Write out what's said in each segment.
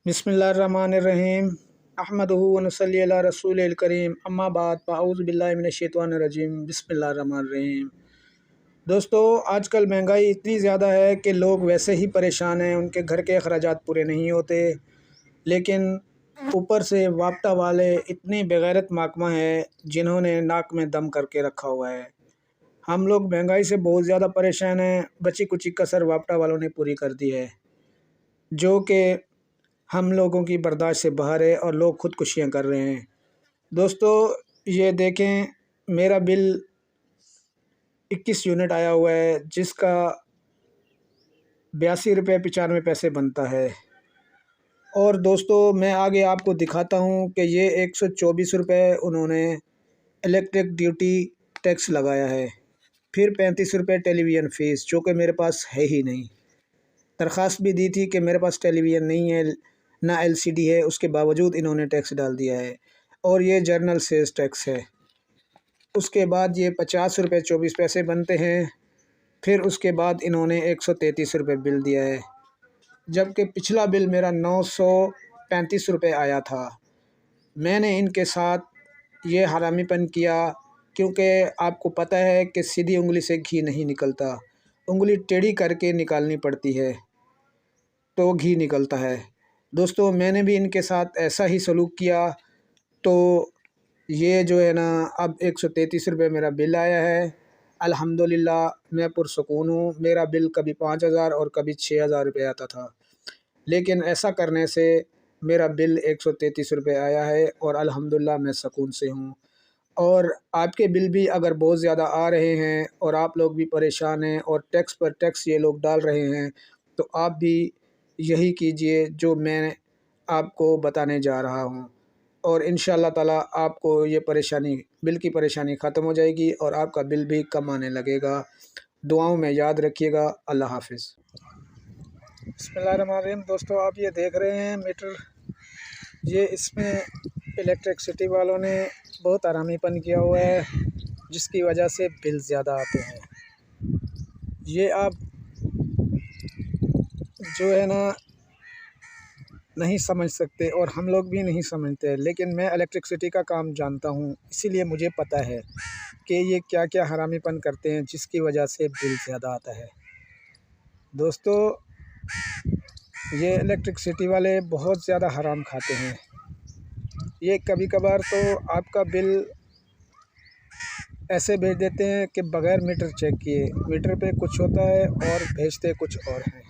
बिस्मिल्लाहिर्रहमानिर्रहीम अहमदुहु व नसल्ली अला रसूलिल करीम अम्मा बाद फ़अऊज़ु बिल्लाहि मिनश्शैतानिर्रजीम बिस्मिल्लाहिर्रहमानिर्रहीम। दोस्तों, आजकल महंगाई इतनी ज़्यादा है कि लोग वैसे ही परेशान हैं, उनके घर के अखराजात पूरे नहीं होते, लेकिन ऊपर से वापटा वाले इतनी बेगैरत महकमा है जिन्होंने नाक में दम करके रखा हुआ है। हम लोग महंगाई से बहुत ज़्यादा परेशान हैं। बची कुची कसर वापटा वालों ने पूरी कर दी है, जो कि हम लोगों की बर्दाश्त से बाहर है और लोग ख़ुदकुशियाँ कर रहे हैं। दोस्तों, ये देखें, मेरा बिल 21 यूनिट आया हुआ है, जिसका 82 रुपये 95 पैसे बनता है। और दोस्तों, मैं आगे आपको दिखाता हूँ कि ये 124 रुपये उन्होंने इलेक्ट्रिक ड्यूटी टैक्स लगाया है, फिर 35 रुपये टेलीविज़न फ़ीस, जो कि मेरे पास है ही नहीं। दरख्वास्त भी दी थी कि मेरे पास टेलीविज़न नहीं है, ना एलसीडी है, उसके बावजूद इन्होंने टैक्स डाल दिया है। और ये जर्नल सेल्स टैक्स है। उसके बाद ये 50 रुपये 24 पैसे बनते हैं। फिर उसके बाद इन्होंने 133 रुपये बिल दिया है, जबकि पिछला बिल मेरा 935 रुपये आया था। मैंने इनके साथ ये हरामीपन किया, क्योंकि आपको पता है कि सीधी उंगली से घी नहीं निकलता, उंगली टेढ़ी करके निकालनी पड़ती है तो घी निकलता है। दोस्तों, मैंने भी इनके साथ ऐसा ही सलूक किया, तो ये जो है ना, अब 133 रुपये मेरा बिल आया है। अल्हम्दुलिल्लाह, मैं पुरसुकून हूँ। मेरा बिल कभी 5000 और कभी 6000 रुपये आता था, लेकिन ऐसा करने से मेरा बिल 133 रुपये आया है और अल्हम्दुलिल्लाह मैं सुकून से हूँ। और आपके बिल भी अगर बहुत ज़्यादा आ रहे हैं और आप लोग भी परेशान हैं और टैक्स पर टैक्स ये लोग डाल रहे हैं, तो आप भी यही कीजिए जो मैं आपको बताने जा रहा हूँ, और इंशाअल्लाह ताला आपको ये परेशानी, बिल की परेशानी ख़त्म हो जाएगी और आपका बिल भी कम आने लगेगा। दुआओं में याद रखिएगा। अल्लाह हाफ़िज़। बिस्मिल्लाहिर्रहमानिर्रहीम। दोस्तों, आप ये देख रहे हैं मीटर, ये इसमें इलेक्ट्रिसिटी वालों ने बहुत हरामीपन किया हुआ है, जिसकी वजह से बिल ज़्यादा आते हैं। ये आप जो है ना नहीं समझ सकते, और हम लोग भी नहीं समझते, लेकिन मैं इलेक्ट्रिसिटी का काम जानता हूँ, इसीलिए मुझे पता है कि ये क्या क्या हरामीपन करते हैं, जिसकी वजह से बिल ज़्यादा आता है। दोस्तों, ये इलेक्ट्रिसिटी वाले बहुत ज़्यादा हराम खाते हैं। ये कभी कभार तो आपका बिल ऐसे भेज देते हैं कि बग़ैर मीटर चेक किए, मीटर पे कुछ होता है और भेजते कुछ और हैं।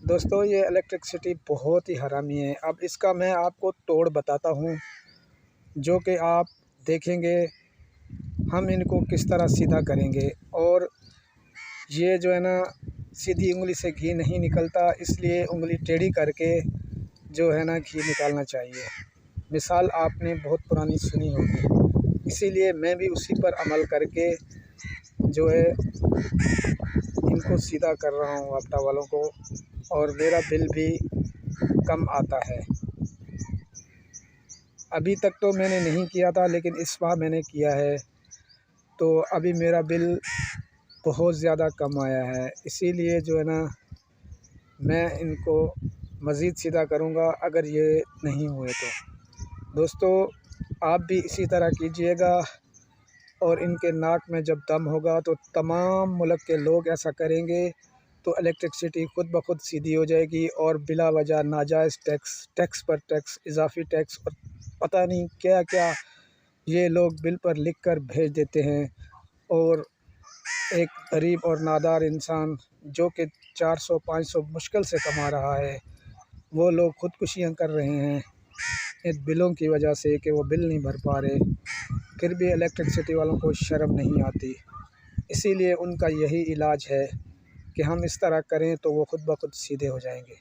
दोस्तों, ये इलेक्ट्रिसिटी बहुत ही हरामी है। अब इसका मैं आपको तोड़ बताता हूँ, जो कि आप देखेंगे हम इनको किस तरह सीधा करेंगे। और ये जो है ना, सीधी उंगली से घी नहीं निकलता, इसलिए उंगली टेढ़ी करके जो है ना घी निकालना चाहिए। मिसाल आपने बहुत पुरानी सुनी होगी, इसीलिए मैं भी उसी पर अमल करके जो है इनको सीधा कर रहा हूँ वापटा वालों को, और मेरा बिल भी कम आता है। अभी तक तो मैंने नहीं किया था, लेकिन इस बार मैंने किया है, तो अभी मेरा बिल बहुत ज़्यादा कम आया है। इसीलिए जो है ना, मैं इनको मज़ीद सीधा करूँगा अगर ये नहीं हुए तो। दोस्तों, आप भी इसी तरह कीजिएगा, और इनके नाक में जब दम होगा तो तमाम मुल्क के लोग ऐसा करेंगे, तो इलेक्ट्रिसिटी खुद ब खुद सीधी हो जाएगी, और बिला वजह नाजायज़ टैक्स, टैक्स पर टैक्स, इजाफ़ी टैक्स और पता नहीं क्या क्या ये लोग बिल पर लिख कर भेज देते हैं। और एक गरीब और नादार इंसान जो कि 400-500 मुश्किल से कमा रहा है, वो लोग ख़ुदकुशियाँ कर रहे हैं इन बिलों की वजह से कि वो बिल नहीं भर पा रहे। फिर भी इलेक्ट्रिसिटी वालों को शर्म नहीं आती। इसीलिए उनका यही इलाज है कि हम इस तरह करें तो वो खुद ब खुद सीधे हो जाएंगे।